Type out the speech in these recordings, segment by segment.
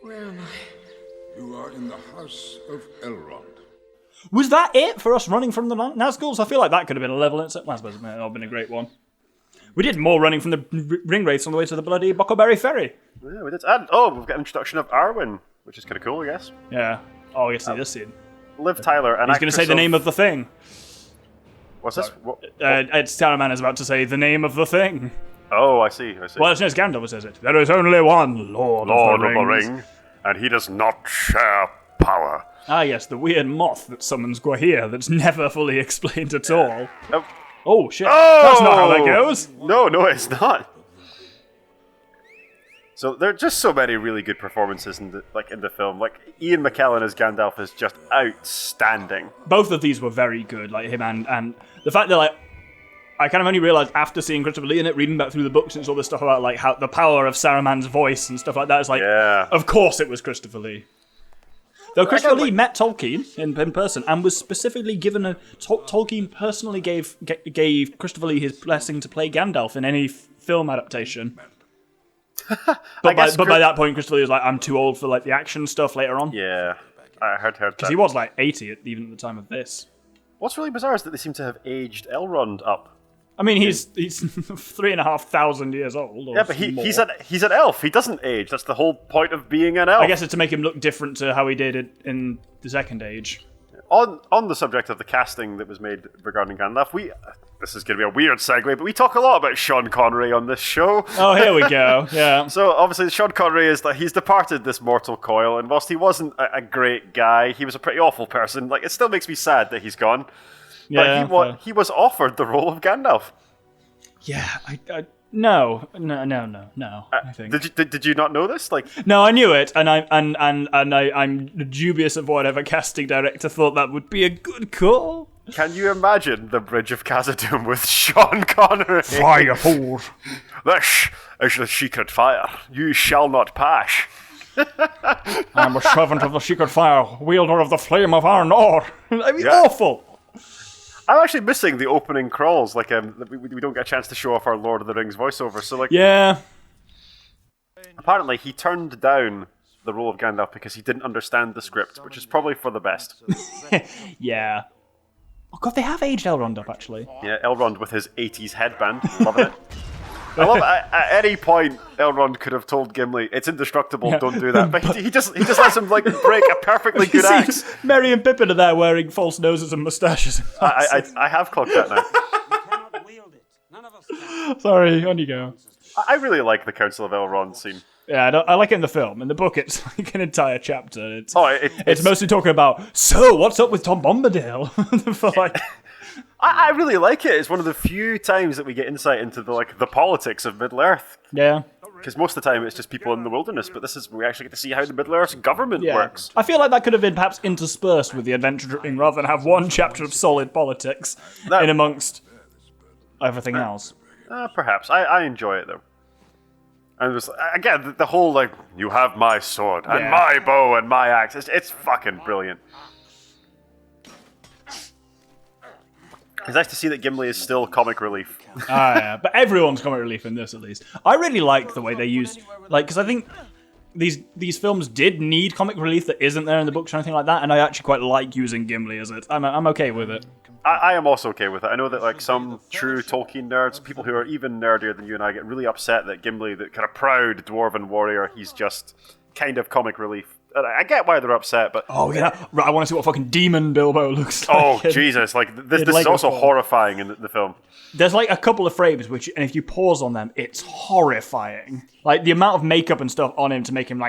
Where am I? You are in the house of Elrond. Was that it for us running from the Nazguls? I feel like that could have been a level in itself. Well, I suppose it may have been a great one. We did more running from the ring wraiths on the way to the bloody Buckleberry Ferry. Yeah, we did. And, we've got an introduction of Arwen, which is kind of cool, I guess. Yeah. Oh, I see this scene. Liv Tyler, and he's going to say the name of the thing. What's this? What? It's Saruman is about to say the name of the thing. Oh, I see. Well, it's Gandalf who says it. There is only one Lord of the Ring, and he does not share power. Ah, yes, the weird moth that summons Gwahir that's never fully explained at all. Oh, shit. Oh! That's not how that goes. No, it's not. So there are just so many really good performances in the film. Like Ian McKellen as Gandalf is just outstanding. Both of these were very good, like him and the fact that I kind of only realised after seeing Christopher Lee in it, reading back through the books and all this stuff about like how the power of Saruman's voice and stuff like that. It's like, Of course it was Christopher Lee. Though Christopher Lee met Tolkien in person and was specifically given Tolkien personally gave Christopher Lee his blessing to play Gandalf in any film adaptation. But by that point, Christopher Lee was like, I'm too old for like the action stuff later on. Yeah, I heard that. Because he was like 80 even at the time of this. What's really bizarre is that they seem to have aged Elrond up. I mean, he's 3,500 years old. Yeah, but he's an elf. He doesn't age. That's the whole point of being an elf. I guess it's to make him look different to how he did it in the Second Age. On the subject of the casting that was made regarding Gandalf, this is going to be a weird segue, but we talk a lot about Sean Connery on this show. Oh, here we go. Yeah. So obviously, Sean Connery is that he's departed this mortal coil, and whilst he wasn't a great guy, he was a pretty awful person. Like, it still makes me sad that he's gone. Yeah, but he was offered the role of Gandalf. Yeah, No. I think. Did you not know this? No, I knew it, and I'm dubious of whatever casting director thought that would be a good call. Can you imagine the Bridge of Khazad-dûm with Sean Connery? Fire forward. This is the secret fire. You shall not pass. I'm a servant of the secret fire, wielder of the flame of Arnor. That'd be awful. I'm actually missing the opening crawls. We don't get a chance to show off our Lord of the Rings voiceover. So yeah. Apparently, he turned down the role of Gandalf because he didn't understand the script, which is probably for the best. Yeah. Oh god, they have aged Elrond up actually. Yeah, Elrond with his 80s headband, loving it. I love it. At any point, Elrond could have told Gimli, "It's indestructible, don't do that." But he just lets him break a perfectly good axe. Merry and Pippin are there wearing false noses and moustaches. I have clocked that now. Sorry, on you go. I really like the Council of Elrond scene. Yeah, I like it in the film. In the book, it's like an entire chapter. It's mostly talking about, so what's up with Tom Bombadil? For like. I really like it. It's one of the few times that we get insight into the politics of Middle-earth. Yeah. Because most of the time it's just people in the wilderness, but this is where we actually get to see how the Middle-earth's government works. I feel like that could have been perhaps interspersed with the adventuring rather than have one chapter of solid politics in amongst everything else. Perhaps. I enjoy it, though. And it was, again, the whole, you have my sword, and my bow, and my axe. It's fucking brilliant. It's nice to see that Gimli is still comic relief. Yeah, but everyone's comic relief in this, at least. I really like the way they use, because I think these films did need comic relief that isn't there in the books or anything like that, and I actually quite like using Gimli as it. I'm okay with it. I am also okay with it. I know that some true Tolkien nerds, people who are even nerdier than you and I, get really upset that Gimli, the kind of proud dwarven warrior, he's just kind of comic relief. I get why they're upset, but... Oh, yeah. I want to see what fucking demon Bilbo looks like. Oh, Jesus. This is also horrifying in the film. There's a couple of frames, and if you pause on them, it's horrifying. The amount of makeup and stuff on him to make him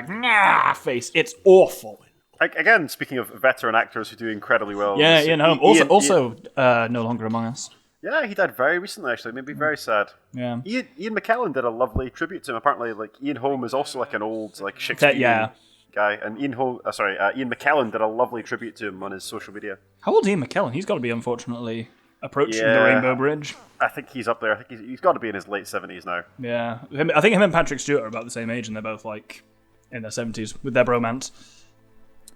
face, it's awful. Again, speaking of veteran actors who do incredibly well. Yeah, Ian Holm. Also no longer among us. Yeah, he died very recently, actually. Made me very sad. Yeah. Ian McKellen did a lovely tribute to him. Apparently, Ian Holm is also an old Shakespearean guy, and Ian McKellen did a lovely tribute to him on his social media. How old is Ian McKellen? He's got to be, unfortunately, approaching the Rainbow Bridge. I think he's up there. I think he's got to be in his late 70s now. Yeah. I think him and Patrick Stewart are about the same age, and they're both, in their 70s with their bromance.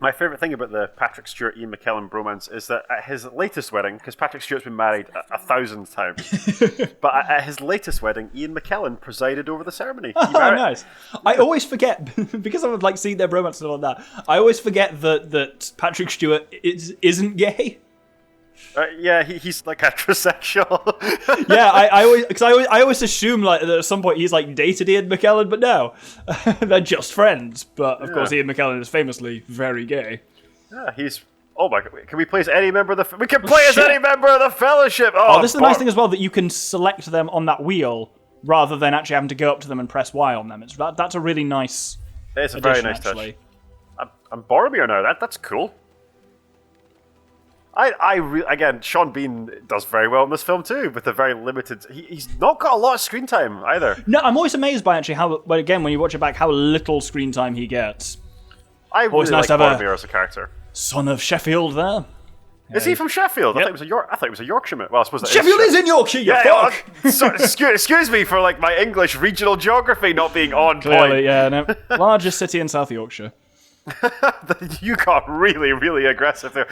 My favourite thing about the Patrick Stewart Ian McKellen bromance is that at his latest wedding, because Patrick Stewart's been married 1,000 times, but at his latest wedding, Ian McKellen presided over the ceremony. Oh, nice. I always forget, because I've like seen their bromance and stuff like that, I always forget that Patrick Stewart isn't gay. Yeah, he's like heterosexual. Yeah, I always assume like that at some point he's like dated Ian McKellen, but no, they're just friends. But of course, Ian McKellen is famously very gay. Yeah, he's. Oh my god! Can we play as any member of the? We can play as any member of the Fellowship. Oh, this is the nice thing as well, that you can select them on that wheel rather than actually having to go up to them and press Y on them. That's a really nice. It's a very nice touch. I'm Boromir now. That's cool. Again, Sean Bean does very well in this film too, with a very limited. He's not got a lot of screen time either. No, I'm always amazed by actually how, but again, when you watch it back, how little screen time he gets. I really like Boromir as a character. Son of Sheffield, there. Is he from Sheffield? Yep. I thought he was a Yorkshireman. Well, I suppose that Sheffield is in Yorkshire. You fuck. Excuse me for like my English regional geography not being on Clearly, point. Yeah, no. Largest city in South Yorkshire. You got really, really aggressive there.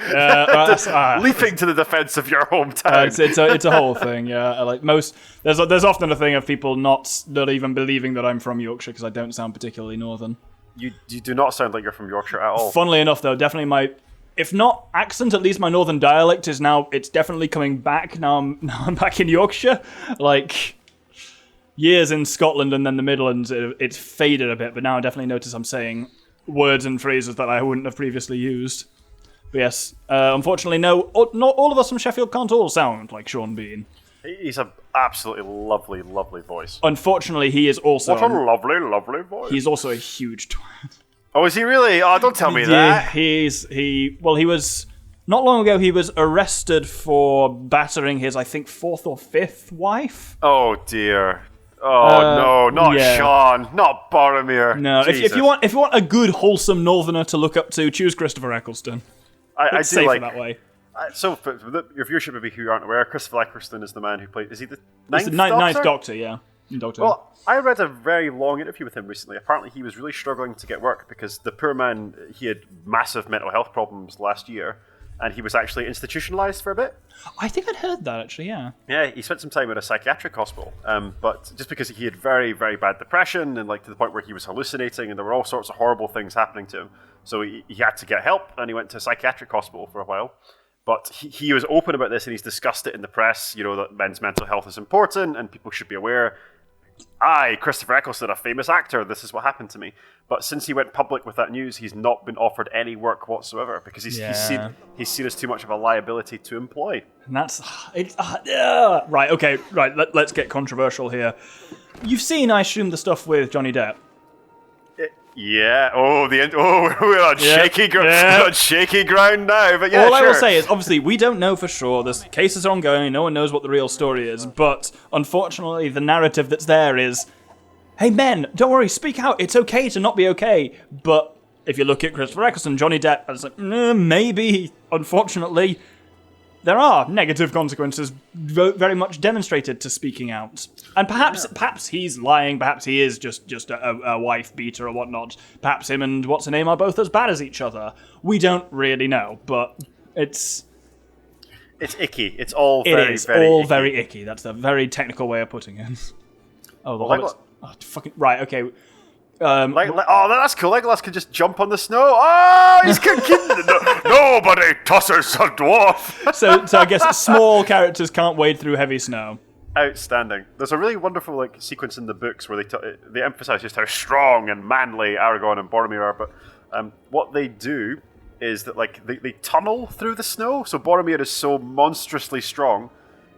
Leaping to the defense of your hometown. It's a whole thing. Yeah, like there's often a thing of people not even believing that I'm from Yorkshire because I don't sound particularly northern. You do not sound like you're from Yorkshire at all. Funnily enough, though, definitely my, if not accent, at least my northern dialect is now. It's definitely coming back now. I'm back in Yorkshire. Like years in Scotland and then the Midlands, it's faded a bit. But now I definitely notice I'm saying words and phrases that I wouldn't have previously used. But yes, unfortunately, not all of us from Sheffield can't all sound like Sean Bean. He's an absolutely lovely, lovely voice. Unfortunately, he is also... What a lovely, lovely voice. He's also a huge twat. Oh, is he really? Oh, don't tell me that. He was... Not long ago, he was arrested for battering his, I think, 4th or 5th wife. Oh, dear. Oh no, not Sean, not Boromir. No, if you want a good wholesome northerner to look up to, choose Christopher Eccleston. I do safer like that way. So for your viewership, maybe who aren't aware, Christopher Eccleston is the man who played. Is he the ninth Doctor? Ninth Doctor, yeah. Doctor. Well, I read a very long interview with him recently. Apparently, he was really struggling to get work because the poor man, he had massive mental health problems last year. And he was actually institutionalized for a bit. I think I'd heard that, actually, yeah. Yeah, he spent some time at a psychiatric hospital. But just because he had very, very bad depression and like to the point where he was hallucinating and there were all sorts of horrible things happening to him. So he had to get help and he went to a psychiatric hospital for a while. But he was open about this and he's discussed it in the press, that men's mental health is important and people should be aware. Christopher Eccleston, a famous actor, this is what happened to me. But since he went public with that news, he's not been offered any work whatsoever because he's seen as too much of a liability to employ. And that's... Right, okay, right, let's get controversial here. You've seen, I assume, the stuff with Johnny Depp. Yeah. We're on shaky ground now. But yeah, all I will say is, obviously, we don't know for sure. This cases are ongoing. No one knows what the real story is. But unfortunately, the narrative that's there is, hey, men, don't worry, speak out. It's okay to not be okay. But if you look at Christopher Eccleston, Johnny Depp, it's like, maybe, unfortunately, there are negative consequences very much demonstrated to speaking out. And perhaps he's lying, perhaps he is just a wife beater or whatnot. Perhaps him and what's-her-name are both as bad as each other. We don't really know, but it's icky. It's all very icky. Very icky. That's a very technical way of putting it. Oh, the Hobbits. Fucking right, okay. That's cool. Legolas can just jump on the snow. Oh, he's nobody tosses a dwarf. So I guess small characters can't wade through heavy snow. Outstanding. There's a really wonderful sequence in the books where they emphasize just how strong and manly Aragorn and Boromir are. But what they do is that they tunnel through the snow. So Boromir is so monstrously strong.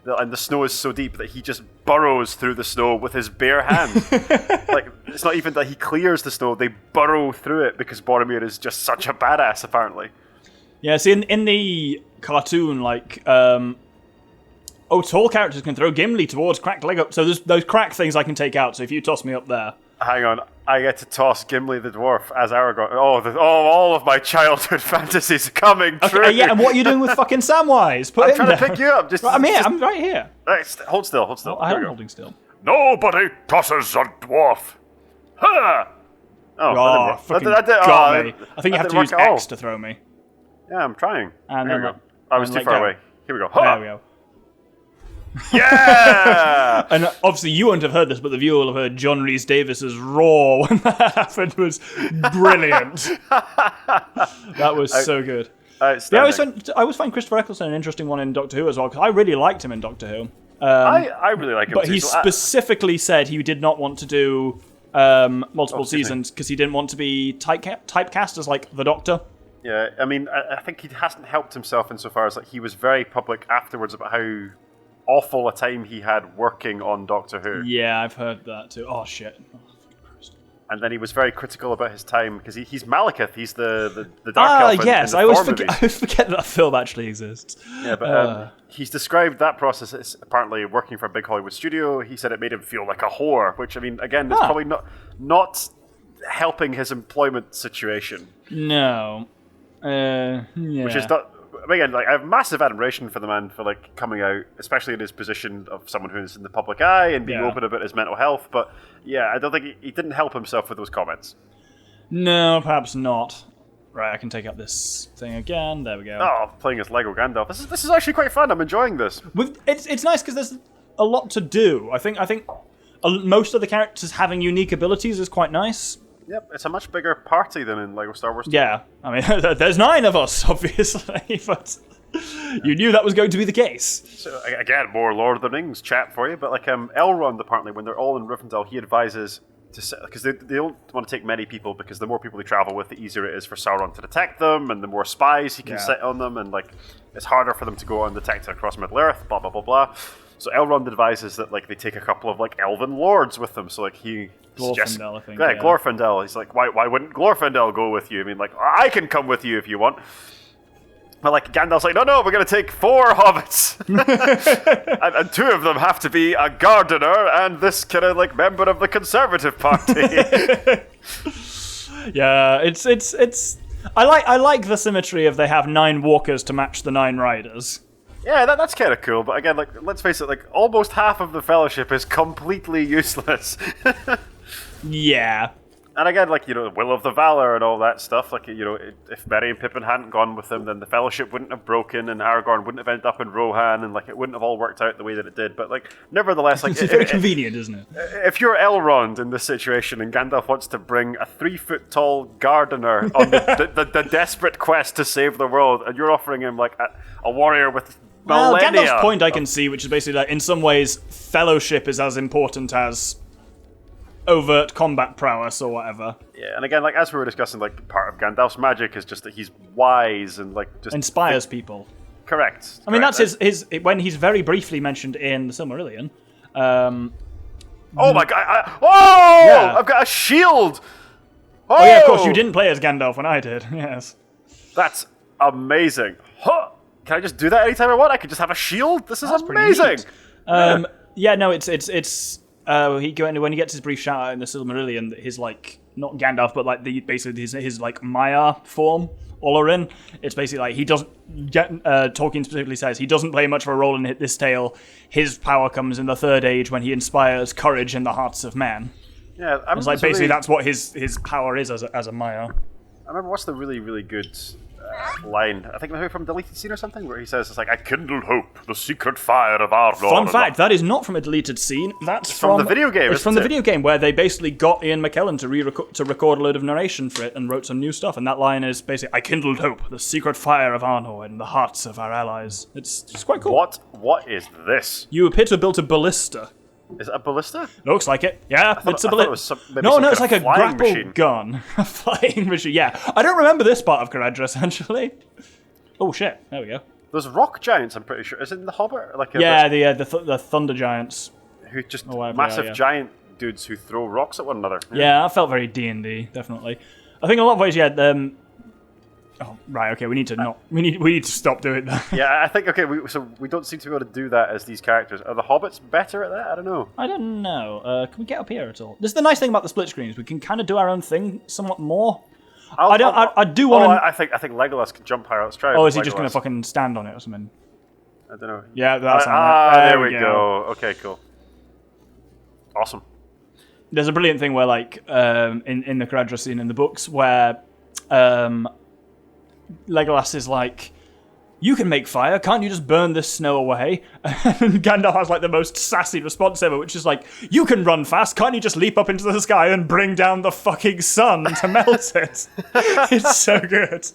And the snow is so deep that he just burrows through the snow with his bare hands. It's not even that he clears the snow; they burrow through it because Boromir is just such a badass, apparently. Yeah, see, in the cartoon, tall characters can throw Gimli towards cracked leg up. So there's those crack things I can take out. So if you toss me up there. Hang on, I get to toss Gimli the dwarf as Aragorn. All of my childhood fantasies are coming true. Yeah, and what are you doing with fucking Samwise? I'm trying to pick you up. I'm here. I'm right here. Hold still. I am holding still. Nobody tosses a dwarf. Ha! Oh, fucking got me. I think you have to use X to throw me. Yeah, I'm trying. And Here we go. I was too far away. Here we go. There we go. Yeah! And obviously you won't have heard this, but the viewer will have heard John Rhys Davis's roar when that happened was brilliant. That was so good. Yeah, I always find Christopher Eccleston an interesting one in Doctor Who as well, because I really liked him in Doctor Who. I really like him but too. He specifically said he did not want to do multiple seasons because he didn't want to be typecast as like the Doctor. Yeah, I mean, I think he hasn't helped himself insofar as like he was very public afterwards about how awful a time he had working on Doctor Who. Yeah, I've heard that too. Oh shit. And then he was very critical about his time because he's Malekith. He's the Dark Elf. Yes, I always forget that film actually exists. Yeah, but he's described that process as apparently working for a big Hollywood studio. He said it made him feel like a whore, which I mean, again, is probably not helping his employment situation. No. Yeah. Which is not. Again, like I have massive admiration for the man for like coming out, especially in his position of someone who's in the public eye and being open about his mental health. But yeah, I don't think he didn't help himself with those comments. No, perhaps not. Right, I can take up this thing again. There we go. Oh, playing as Lego Gandalf. This is actually quite fun. I'm enjoying this. It's nice because there's a lot to do. I think most of the characters having unique abilities is quite nice. Yep, it's a much bigger party than in Lego Star Wars 2. Yeah, I mean, there's 9 of us, obviously, but you knew that was going to be the case. So, again, more Lord of the Rings chat for you, but like Elrond, apparently, when they're all in Rivendell, he advises to because they don't want to take many people because the more people they travel with, the easier it is for Sauron to detect them, and the more spies he can set on them, and like it's harder for them to go undetected across Middle-earth, blah, blah, blah, blah. So Elrond advises that like they take a couple of like elven lords with them. So like he Glorfindel, I think. Yeah, Glorfindel. He's like, why wouldn't Glorfindel go with you? I mean, like I can come with you if you want. But like Gandalf's like, no, we're gonna take 4 hobbits, and 2 of them have to be a gardener and this kind of like member of the Conservative Party. Yeah, it's. I like the symmetry of they have 9 walkers to match the 9 riders. Yeah, that's kind of cool, but again, like, let's face it, like, almost half of the Fellowship is completely useless. Yeah. And again, like, Will of the Valor and all that stuff, like, if Merry and Pippin hadn't gone with them, then the Fellowship wouldn't have broken, and Aragorn wouldn't have ended up in Rohan, and, like, it wouldn't have all worked out the way that it did, but, like, nevertheless, like... It's very convenient, isn't it? If you're Elrond in this situation, and Gandalf wants to bring a 3-foot-tall gardener on the desperate quest to save the world, and you're offering him, like, a warrior with... Well, Gandalf's point I can see, which is basically that in some ways, fellowship is as important as overt combat prowess or whatever. Yeah, and again, like as we were discussing, like part of Gandalf's magic is just that he's wise and like just inspires people. Correct. I mean, that's his when he's very briefly mentioned in the Silmarillion. Oh my god! Yeah. I've got a shield. Oh yeah, of course you didn't play as Gandalf when I did. Yes, that's amazing. Huh. Can I just do that anytime I want? I could just have a shield? This is amazing! Yeah, no, it's when he gets his brief shout out in the Silmarillion, his, like, not Gandalf, but, like, basically his like, Maya form, Olorin, it's basically, like, he doesn't, Tolkien specifically says, he doesn't play much of a role in this tale. His power comes in the Third Age when he inspires courage in the hearts of man. Yeah, it's like, basically, that's what his power is as a Maya. I remember what's the really, really good... line, I think maybe from Deleted Scene or something, where he says, it's like, I kindle hope, the secret fire of Arnor. Fun fact, that is not from a deleted scene, that's from the video game. It's from the video game, where they basically got Ian McKellen to record a load of narration for it and wrote some new stuff, and that line is basically, I kindled hope, the secret fire of Arnor in the hearts of our allies. It's quite cool. What is this? You appear to have built a ballista. Is it a ballista? Looks like it. Yeah, it's a ballista. No, it's like a grapple machine. gun. A flying machine. Yeah, I don't remember this part of Caradhras, actually. Oh shit! There we go. Those rock giants, I'm pretty sure. Is it in the Hobbit? Like the thunder giants. Who just massive giant dudes who throw rocks at one another. Yeah, that felt very D&D, definitely. I think in a lot of ways, oh right, okay. We need to stop doing that. Yeah, I think so we don't seem to be able to do that as these characters. Are the hobbits better at that? I don't know. I don't know. Can we get up here at all? This is the nice thing about the split screens. We can kind of do our own thing somewhat more. I do want to. I think Legolas can jump higher. Let's try. Oh, is he just going to fucking stand on it or something? I don't know. Yeah, that's there we go. Okay, cool. Awesome. there's a brilliant thing where, like, in the Caradhras scene in the books, where Legolas is like, you can make fire, can't you just burn this snow away? And Gandalf has, like, the most sassy response ever, which is like, you can run fast, can't you just leap up into the sky and bring down the fucking sun to melt it? It's so good.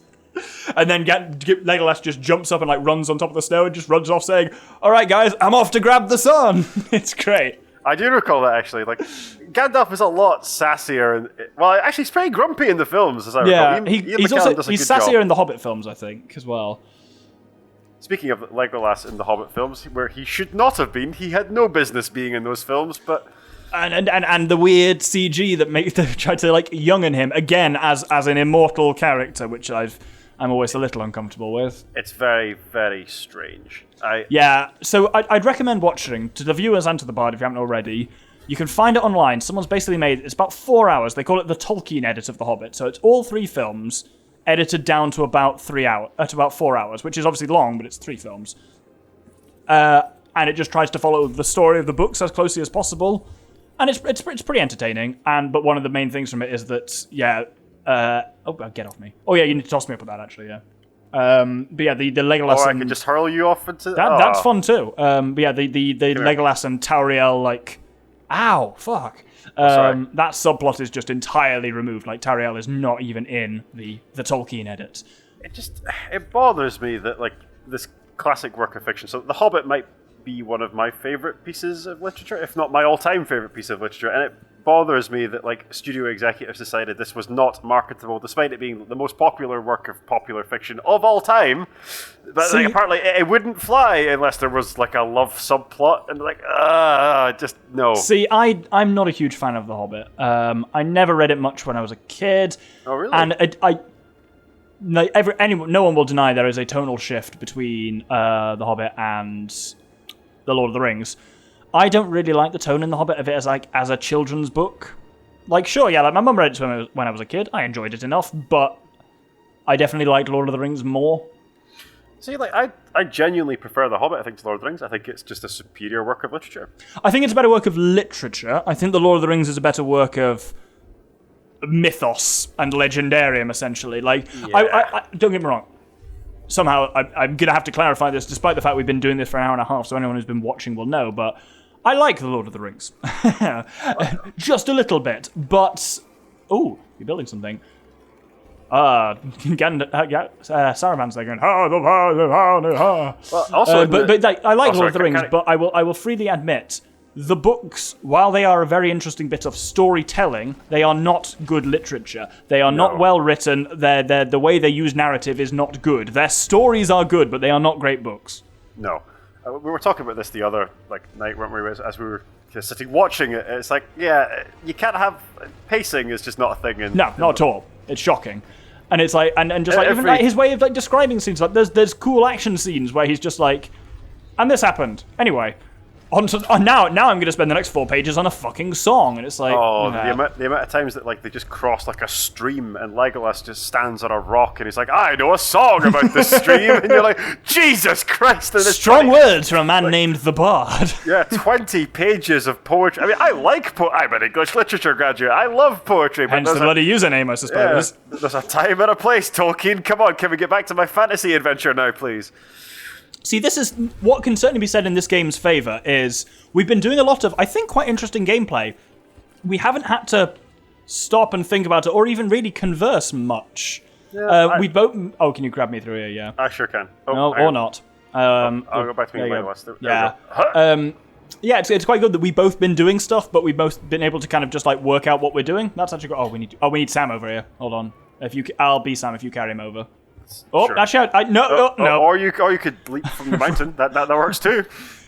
And then Legolas just jumps up and, like, runs on top of the snow and just runs off saying, all right, guys, I'm off to grab the sun. It's great. I do recall that, actually. Like, Gandalf is a lot sassier. Well, actually, he's pretty grumpy in the films, as I recall. He's sassier in the Hobbit films, I think, as well. Speaking of Legolas in the Hobbit films, where he should not have been, he had no business being in those films, but... And the weird CG that tried to, like, youngen him, again, as an immortal character, which I'm always a little uncomfortable with. It's very, very strange. So I'd recommend watching, to the viewers and to the bard if you haven't already. You can find it online. Someone's basically it's about 4 hours. They call it the Tolkien edit of The Hobbit. So it's all 3 films, edited down to about 4 hours, which is obviously long, but it's 3 films. And it just tries to follow the story of the books as closely as possible. And it's pretty entertaining. But one of the main things from it is that, get off me. Oh yeah, you need to toss me up with that, actually, yeah. But yeah, the Legolas. Or I can just hurl you off into that's fun too. But yeah, the Legolas and Tauriel, like, ow, fuck. That subplot is just entirely removed. Like, Tauriel is not even in the Tolkien edit. It bothers me that, like, this classic work of fiction. So The Hobbit might be one of my favorite pieces of literature, if not my all-time favorite piece of literature, and it bothers me that, like, studio executives decided this was not marketable, despite it being the most popular work of popular fiction of all time. But like, apparently it wouldn't fly unless there was, like, a love subplot, and just no. See, I'm not a huge fan of The Hobbit. I never read it much when I was a kid. Oh, really? And no one will deny there is a tonal shift between The Hobbit and The Lord of the Rings. I don't really like the tone in The Hobbit of it as a children's book. Like, sure, yeah, like my mum read it when I was a kid. I enjoyed it enough, but I definitely liked Lord of the Rings more. See, like, I genuinely prefer The Hobbit, I think, to Lord of the Rings. I think it's just a superior work of literature. I think it's a better work of literature. I think The Lord of the Rings is a better work of mythos and legendarium, essentially. Like, yeah. I don't get me wrong. Somehow, I'm going to have to clarify this, despite the fact we've been doing this for an hour and a half, so anyone who's been watching will know, but I like The Lord of the Rings. Just a little bit, but... Ooh, you're building something. Saruman's there going, Well, also... I like Lord of the Rings, but I will freely admit, the books, while they are a very interesting bit of storytelling, they are not good literature. They are not well written. The way they use narrative is not good. Their stories are good, but they are not great books. No. We were talking about this the other night, weren't we, as we were sitting watching it. It's like, yeah, you can't have... Pacing is just not a thing. Not at all. It's shocking. And it's like, and just like, even like his way of like describing scenes, like there's cool action scenes where he's just like, and this happened. Anyway, now I'm going to spend the next 4 pages on a fucking song, and it's like, the amount of times that like they just cross like a stream, and Legolas just stands on a rock, and he's like, I know a song about this stream, and you're like, Jesus Christ! Strong words from a man named the Bard. Yeah, 20 pages of poetry. I mean, I like I'm an English literature graduate. I love poetry. But hence the bloody username, I suppose. Yeah, there's a time and a place, Tolkien. Come on, can we get back to my fantasy adventure now, please? See, this is what can certainly be said in this game's favour, is we've been doing a lot of, I think, quite interesting gameplay. We haven't had to stop and think about it, or even really converse much. Yeah, we both... Oh, can you grab me through here, yeah? I sure can. No, or not. I'll go back to me later. Yeah, it's quite good that we've both been doing stuff, but we've both been able to kind of just, like, work out what we're doing. That's actually good. We need Sam over here. Hold on. I'll be Sam if you carry him over. Oh, sure. Actually, no. Or you could leap from the mountain. That works too.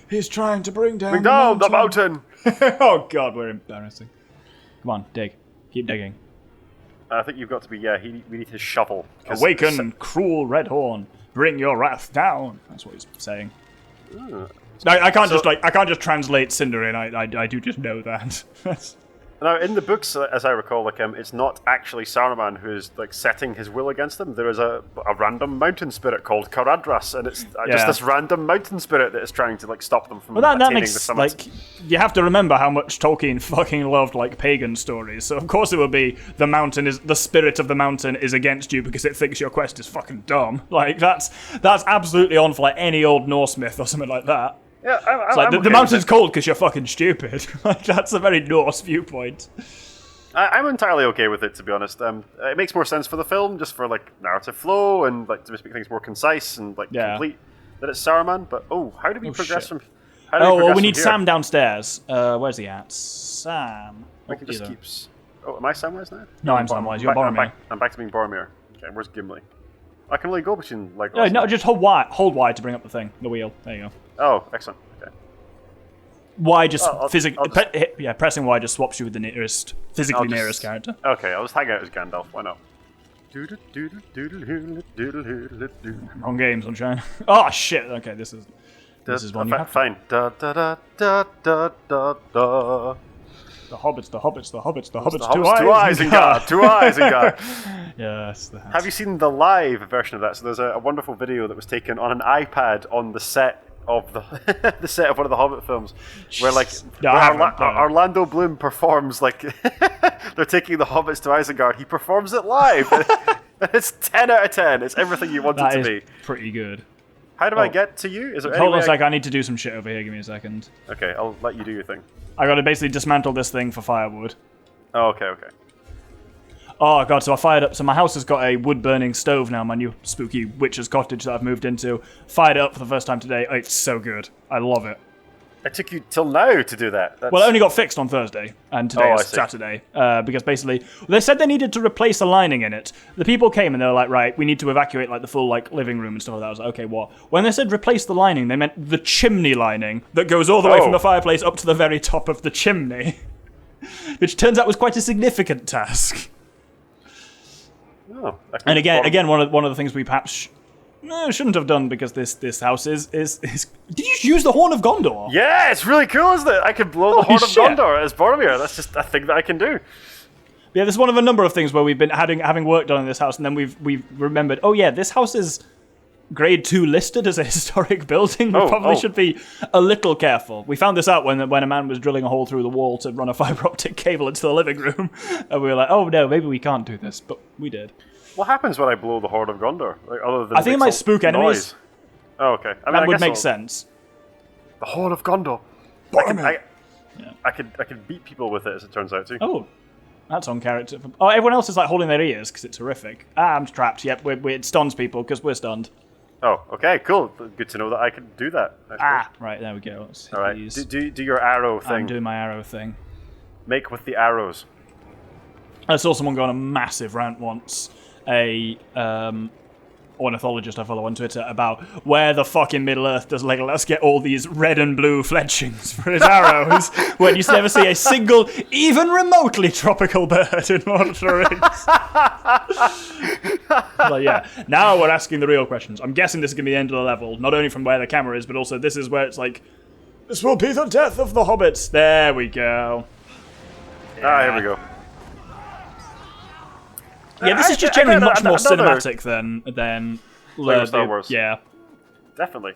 He's trying to bring down the mountain. Oh God, we're embarrassing. Come on, dig. Keep digging. I think you've got to be. We need his shovel. Awaken, cruel red horn. Bring your wrath down. That's what he's saying. I can't just translate Cinderin. I do just know that. Now, in the books, as I recall, it's not actually Saruman who's setting his will against them. There is a random mountain spirit called Caradhras, and it's just this random mountain spirit that is trying to stop them from attaining the summit. You have to remember how much Tolkien fucking loved pagan stories. So of course it would be the spirit of the mountain is against you because it thinks your quest is fucking dumb. That's absolutely on for any old Norse myth or something like that. Yeah, the mountain's cold because you're fucking stupid. That's a very Norse viewpoint. I'm entirely okay with it, to be honest. It makes more sense for the film, just for narrative flow and to just make things more concise and complete. That it's Saruman, but how do we progress from? We need Sam downstairs. Where's he at? Sam. We can just keep. Oh, am I Samwise now? No, I'm Samwise. You're Boromir. I'm back to being Boromir. Okay, where's Gimli? I can only go between No, just hold Y to bring up the wheel. There you go. Oh, excellent. Okay. Y just physically, pressing Y just swaps you with the physically nearest character. Okay, I'll just hang out as Gandalf. Why not? Wrong game, sunshine. Oh shit! Okay, this is one you have. Fine. Da da da da da da da. The hobbits. Two eyes in God. Two eyes in God. Yes. Have you seen the live version of that? So there's a wonderful video that was taken on an iPad on the set of the set of one of the Hobbit films, where Orlando Bloom performs they're taking the hobbits to Isengard. He performs it live. It's 10 out of 10. It's everything you want it to be. Pretty good. How do I get to you? Is there Hold on a sec. I need to do some shit over here. Give me a second. Okay, I'll let you do your thing. I got to basically dismantle this thing for firewood. Oh, okay. Oh god, so I fired up. So my house has got a wood-burning stove now, my new spooky witch's cottage that I've moved into. Fired it up for the first time today. Oh, it's so good. I love it. It took you till now to do that. Well, it only got fixed on Thursday, and today is Saturday. Because basically, they said they needed to replace a lining in it. The people came and they were like, right, we need to evacuate the full living room and stuff like that. I was like, okay, what? When they said replace the lining, they meant the chimney lining that goes all the way from the fireplace up to the very top of the chimney. Which turns out was quite a significant task. Oh, and again, one of the things we perhaps shouldn't have done because this house is. Did you use the Horn of Gondor? Yeah, it's really cool, isn't it? I could blow the Horn of Gondor as Boromir. That's just a thing that I can do. Yeah, this is one of a number of things where we've been having worked on in this house, and then we've remembered. Oh yeah, this house is grade 2 listed as a historic building. We probably should be a little careful. We found this out when a man was drilling a hole through the wall to run a fibre optic cable into the living room, and we were like, oh no, maybe we can't do this, but we did. What happens when I blow the Horn of Gondor? Other than I think it might spook enemies. Oh, okay. That would make sense. The Horn of Gondor. I could beat people with it, as it turns out too. Oh, that's on character. Oh, everyone else is holding their ears because it's horrific. I'm trapped. Yep, it stuns people because we're stunned. Oh, okay, cool. Good to know that I can do that. Right, there we go. All right, do your arrow thing. I'm doing my arrow thing. Make with the arrows. I saw someone go on a massive rant once. A ornithologist I follow on Twitter about where the fuck in Middle Earth does Legolas get all these red and blue fletchings for his arrows when you never see a single, even remotely tropical bird in Lord of the Rings. But yeah, now we're asking the real questions. I'm guessing this is going to be the end of the level, not only from where the camera is, but also this is where it's this will be the death of the hobbits. There we go. Here we go. Yeah, this is just generally much more cinematic than Star Wars. Yeah, definitely.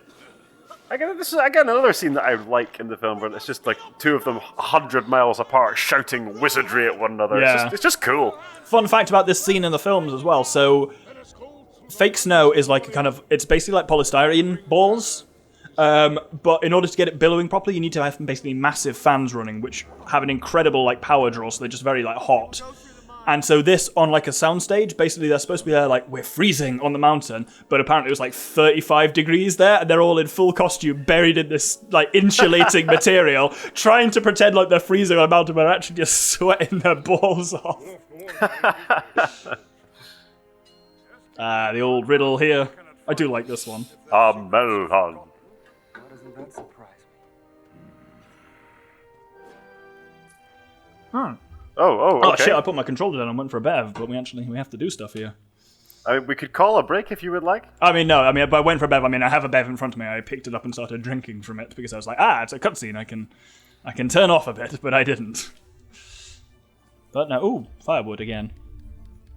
This is another scene that I like in the film where it's just two of them 100 miles apart shouting wizardry at one another. Yeah. It's just cool. Fun fact about this scene in the films as well. So, fake snow is it's basically like polystyrene balls. But in order to get it billowing properly, you need to have basically massive fans running, which have an incredible power draw. So they're just very hot. And so this, on a soundstage, basically they're supposed to be there we're freezing on the mountain, but apparently it was 35 degrees there, and they're all in full costume, buried in this insulating material, trying to pretend they're freezing on a mountain, but actually just sweating their balls off. The old riddle here. I do like this one. Melon. Why doesn't that surprise me? Oh, okay. Shit, I put my controller down and went for a bev, but we have to do stuff here. We could call a break if you would like. But I went for a bev. I have a bev in front of me. I picked it up and started drinking from it because I was like, it's a cutscene. I can turn off a bit, but I didn't. But no, ooh, firewood again.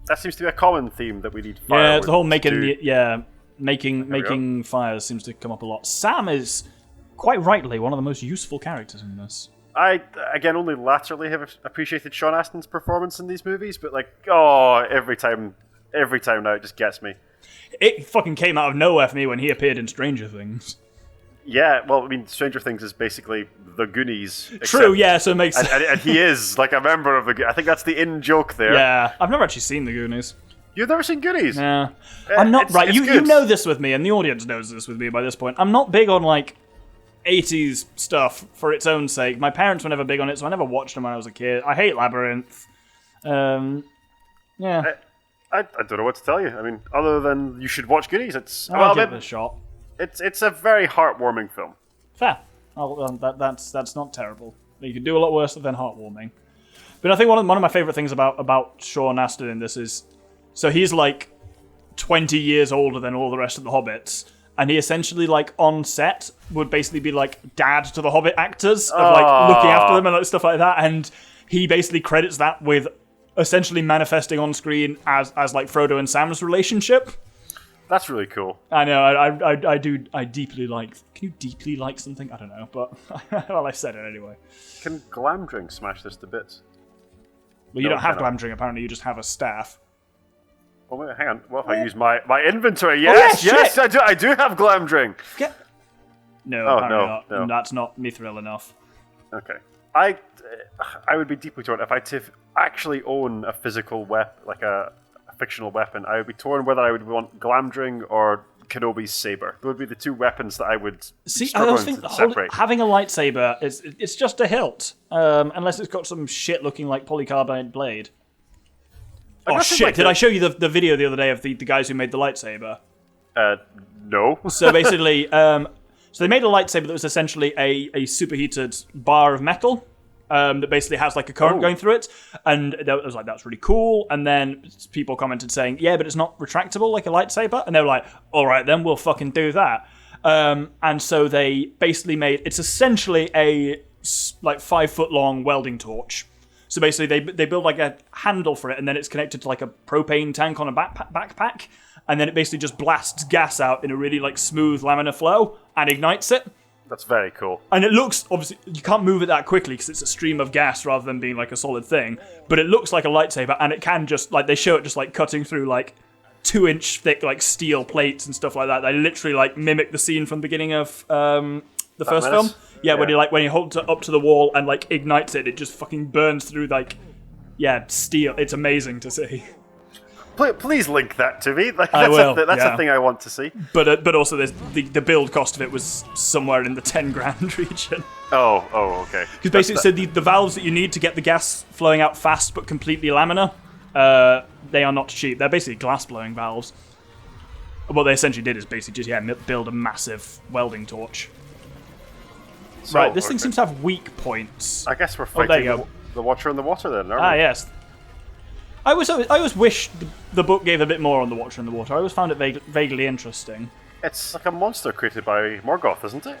That seems to be a common theme that we need firewood. Yeah, it's the whole making fires seems to come up a lot. Sam is, quite rightly, one of the most useful characters in this. I, again, only laterally have appreciated Sean Astin's performance in these movies, but every time now it just gets me. It fucking came out of nowhere for me when he appeared in Stranger Things. Yeah, well, I mean, Stranger Things is basically the Goonies. True, yeah, so it makes sense. And he is, like, a member of the Goonies. I think that's the in-joke there. Yeah, I've never actually seen the Goonies. You've never seen Goonies? Yeah. I'm not, it's, right, it's you know this with me, and the audience knows this with me by this point. I'm not big on, like, 80s stuff for its own sake. My parents were never big on it, so I never watched them when I was a kid. I hate Labyrinth. I don't know what to tell you. I mean, other than you should watch Goonies. I'll give it a shot. It's a very heartwarming film. Fair. That's not terrible. You could do a lot worse than heartwarming. But I think one of my favourite things about Sean Astin in this is, so he's like 20 years older than all the rest of the Hobbits, and he essentially, like, on set would basically be like dad to the Hobbit actors of like looking after them and like, stuff like that, and he basically credits that with essentially manifesting on screen as like Frodo and Sam's relationship. That's really cool. I know, I deeply like... Can you deeply like something? I don't know, but... well, I said it anyway. Can Glamdring smash this to bits? Well, you don't have Glamdring, apparently, you just have a staff. Oh, wait, hang on. What if I use my inventory? Yes, yes, I do have Glamdring! No, apparently not. No. That's not Mithril enough. Okay. I would be deeply torn if I actually own a physical weapon, like a fictional weapon. I would be torn whether I would want Glamdring or Kenobi's saber. Those would be the two weapons that I would struggle to separate. Having a lightsaber it's just a hilt, unless it's got some shit looking like polycarbonate blade. Oh shit! Did I show you the video the other day of the guys who made the lightsaber? No. So basically, so they made a lightsaber that was essentially a superheated bar of metal. That basically has like a current going through it, and I was like, that's really cool. And then people commented saying, yeah, but it's not retractable like a lightsaber, and they were like, all right, then we'll fucking do that. And so they basically it's essentially a like 5 foot long welding torch. So basically they build like a handle for it, and then it's connected to like a propane tank on a backpack, and then it basically just blasts gas out in a really like smooth laminar flow and ignites it. That's very cool. And it looks, obviously, you can't move it that quickly because it's a stream of gas rather than being like a solid thing. But it looks like a lightsaber, and it can just, like, they show it just like cutting through like 2-inch thick like steel plates and stuff like that. They literally like mimic the scene from the beginning of the first film. Yeah, when he holds it up to the wall and like ignites it, it just fucking burns through like, steel. It's amazing to see. Please link that to me. Like, I will. That's a thing I want to see. But also, there's the build cost of it was somewhere in the 10 grand region. Oh, okay. Because basically, so the valves that you need to get the gas flowing out fast but completely laminar, they are not cheap. They're basically glass blowing valves. What they essentially did is basically just build a massive welding torch. So, right, this thing seems to have weak points. I guess we're fighting the Watcher in the water then, aren't we? Yes. I always wish the book gave a bit more on the Watcher in the Water. I always found it vaguely interesting. It's like a monster created by Morgoth, isn't it?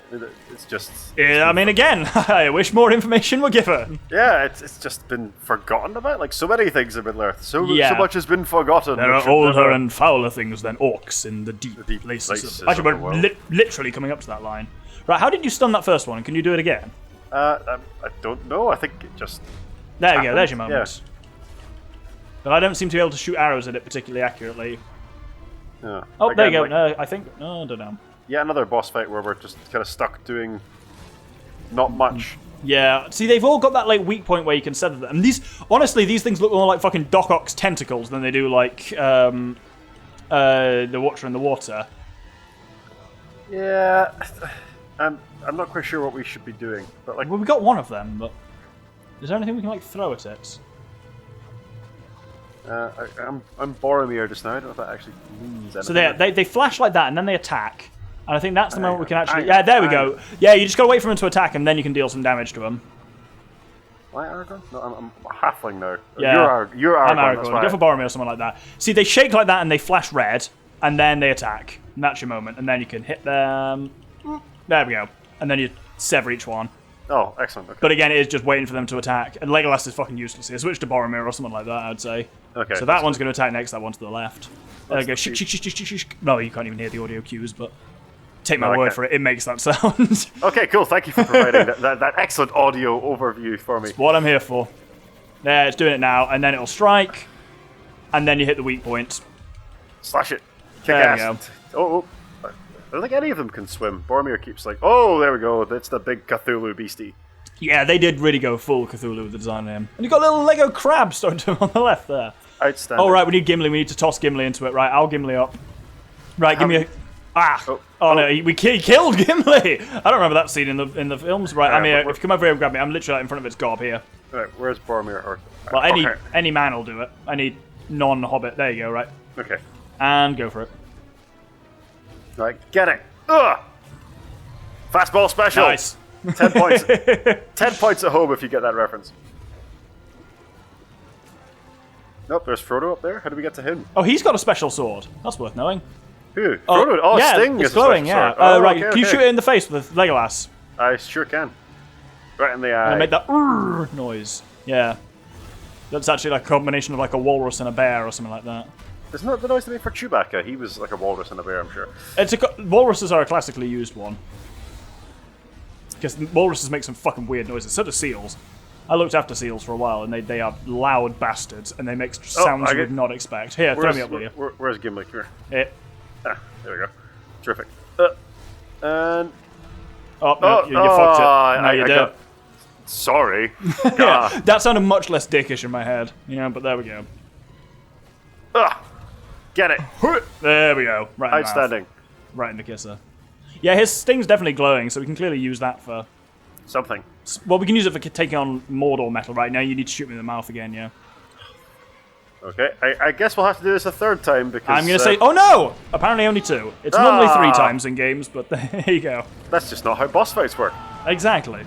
It's just... Yeah, I mean, again, I wish more information were given. Yeah, it's just been forgotten about. Like, so many things have been left. So much has been forgotten. There are older and fouler things than orcs in the deep places. Actually, we're literally coming up to that line. Right, how did you stun that first one? Can you do it again? I don't know. I think it just... There we go, there's your moment. Yeah. But I don't seem to be able to shoot arrows at it particularly accurately. Yeah. Oh, again, there you go. No, I think... Oh, I don't know. Yeah, another boss fight where we're just kind of stuck doing not much. Yeah. See, they've all got that like weak point where you can set them. And honestly, these things look more like fucking Doc Ock's tentacles than they do like the Watcher in the Water. Yeah. I'm not quite sure what we should be doing. But like, well, we got one of them, but is there anything we can like throw at it? I'm Boromir just now. I don't know if that actually means anything. So they flash like that, and then they attack. And I think that's the moment we can actually... Yeah, there we go. Yeah, you just gotta wait for them to attack, and then you can deal some damage to them. Am I Aragorn? No, I'm a halfling now. Yeah. You're Aragorn. I'm Aragorn. Go for Boromir or something like that. See, they shake like that, and they flash red, and then they attack. And that's your moment. And then you can hit them. There we go. And then you sever each one. Oh, excellent. Okay. But again, it is just waiting for them to attack. And Legolas is fucking useless here. Switch to Boromir or something like that, I'd say. Okay. So that one's going to attack next, that one to the left. There we go. Shh, shh, shh, shh, shh, shh. No, you can't even hear the audio cues, but take my word for it, it makes that sound. Okay, cool. Thank you for providing that excellent audio overview for me. That's what I'm here for. There, it's doing it now, and then it'll strike, and then you hit the weak point. Slash it. Kick There we ass. Oh. I don't think any of them can swim. Boromir keeps like, oh, there we go. That's the big Cthulhu beastie. Yeah, they did really go full Cthulhu with the design of him. And you've got a little Lego crab stuck to him on the left there. Outstanding. Oh, right, we need Gimli. We need to toss Gimli into it. Right, I'll Gimli up. Right, give me a... Ah! Oh, no, he killed Gimli! I don't remember that scene in the films. Right, I'm here. If you come over here and grab me, I'm literally in front of its gob here. Right, where's Boromir? Well, any man will do it. I need non-hobbit. There you go, right. Okay. And go for it. Right, get it! Ugh! Fastball special! Nice. 10 points. 10 points at home if you get that reference. Nope, there's Frodo up there. How do we get to him? Oh, he's got a special sword. That's worth knowing. Who? Frodo? Oh, yeah, Sting it's is glowing, a yeah. special sword. Right, okay, can you shoot it in the face with Legolas? I sure can. Right in the eye. And make that noise. Yeah. That's actually like a combination of like a walrus and a bear or something like that. Isn't that the noise they made for Chewbacca? He was like a walrus and a bear, I'm sure. Walruses are a classically used one. Because walruses make some fucking weird noises. So do seals. I looked after seals for a while, and they are loud bastards, and they make sounds you would not expect. Here, throw me up with you. Where's Gimli? Come here. Ah, there we go. Terrific. And... Oh, no, you fucked it. No, you did. Sorry. Yeah, that sounded much less dickish in my head, but there we go. Get it. There we go. Right in the Outstanding. mouth. Right in the kisser. Yeah, his sting's definitely glowing, so we can clearly use that for... Something. Well, we can use it for taking on Mordor metal right now. You need to shoot me in the mouth again, yeah. Okay, I guess we'll have to do this a third time because... I'm going to say... Oh, no! Apparently only 2. It's normally 3 times in games, but there you go. That's just not how boss fights work. Exactly.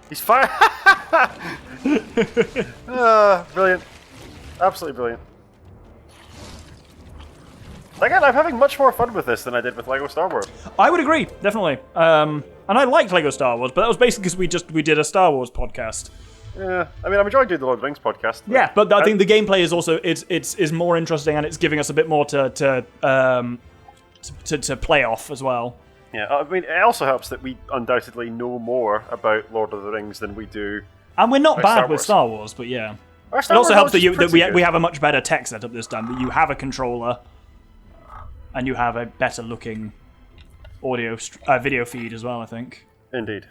He's fire. Brilliant. Absolutely brilliant. Again, I'm having much more fun with this than I did with LEGO Star Wars. I would agree, definitely. And I liked LEGO Star Wars, but that was basically because we did a Star Wars podcast. Yeah, I mean, I'm enjoying doing the Lord of the Rings podcast. Yeah, but I think the gameplay is also it's more interesting, and it's giving us a bit more to play off as well. Yeah, I mean, it also helps that we undoubtedly know more about Lord of the Rings than we do. And we're not bad with Star Wars, but yeah. It also helps that we have a much better tech setup this time. That you have a controller, and you have a better looking video feed as well, I think. Indeed.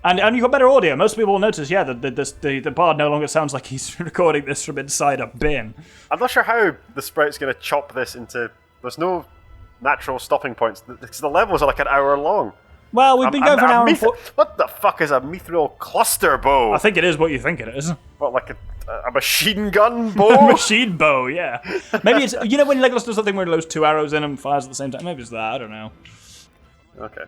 And you've got better audio. Most people will notice, yeah, the bard no longer sounds like he's recording this from inside a bin. I'm not sure how the sprite's going to chop this into... There's no natural stopping points, because the levels are like an hour long. Well, we've been going for an hour and What the fuck is a mithril cluster bow? I think it is what you think it is. What, like a machine gun bow? A machine bow, yeah. Maybe it's... when Legolas does something where he loads 2 arrows in and fires at the same time? Maybe it's that, I don't know. Okay.